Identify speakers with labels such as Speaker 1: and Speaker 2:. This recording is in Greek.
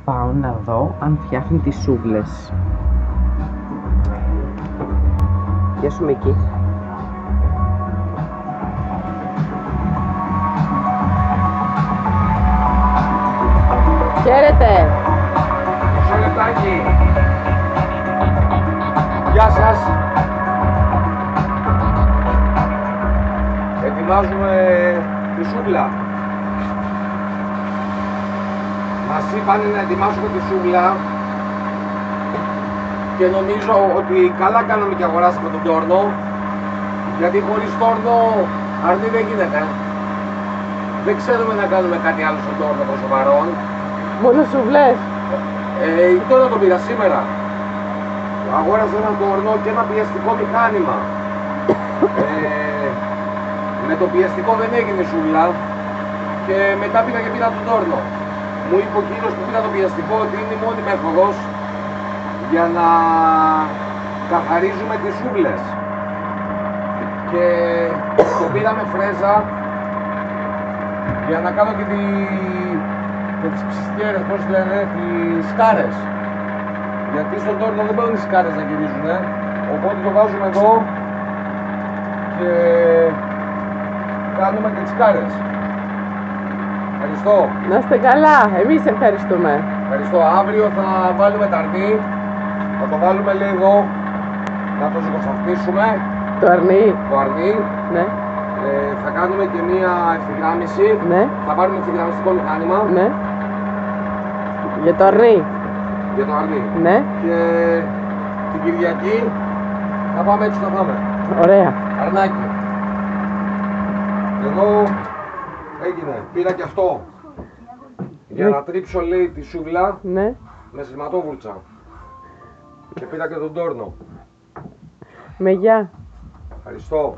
Speaker 1: πάω να δω αν φτιάχνει τις σούβλες. Γεια σου Μίκη. Χαίρετε.
Speaker 2: Μισό λεπτάκι. Γεια σας. Ετοιμάζουμε τη σούβλα. Μας είπαν να ετοιμάσουμε τη σούβλα και νομίζω ότι καλά κάνουμε και αγοράσαμε τον τόρνο, γιατί χωρίς τόρνο αρνή δεν γίνεται. Δεν ξέρουμε να κάνουμε κάτι άλλο στον τόρνο προς το παρόν.
Speaker 1: Μόνο σουβλές.
Speaker 2: Τώρα το πήρα σήμερα. Αγόρασα ένα τόρνο και ένα πιεστικό μηχάνημα. Με το πιεστικό δεν έγινε σούβλα και μετά πήγα και πήρα τον τόρνο. Μου είπε ο κύριος που πήρα το πιεστικό ότι είναι η μόνη μέθοδος για να καθαρίζουμε τις σούβλες. Και το πήρα με φρέζα για να κάνω και τις ψιστιέρες, πώς λένε, τις σκάρες. Γιατί στον τόρνο δεν μπορούν οι σκάρες να γυρίζουν, οπότε το βάζουμε εδώ και κάνουμε και τις σκάρες. Ευχαριστώ.
Speaker 1: Να είστε καλά, εμείς ευχαριστούμε.
Speaker 2: Ευχαριστώ. Αύριο θα βάλουμε τα αρνί. Θα το βάλουμε λέει εδώ, να το ζυγοσταθμίσουμε.
Speaker 1: Το αρνί.
Speaker 2: Το αρνί.
Speaker 1: Ναι.
Speaker 2: Θα κάνουμε και μία ευθυγράμμιση.
Speaker 1: Ναι.
Speaker 2: Θα πάρουμε ευθυγραμμιστικό μηχάνημα.
Speaker 1: Ναι. Για το αρνί.
Speaker 2: Για το αρνί.
Speaker 1: Ναι.
Speaker 2: Και την Κυριακή θα πάμε έτσι να πάμε.
Speaker 1: Ωραία.
Speaker 2: Αρνάκι. Εδώ έγινε. Πήρα και αυτό. Για να τρίψω λέει τη σούβλα.
Speaker 1: Ναι.
Speaker 2: Με σειρματόβουρτσα. Και πήρα και τον τόρνο.
Speaker 1: Με γεια.
Speaker 2: Ευχαριστώ.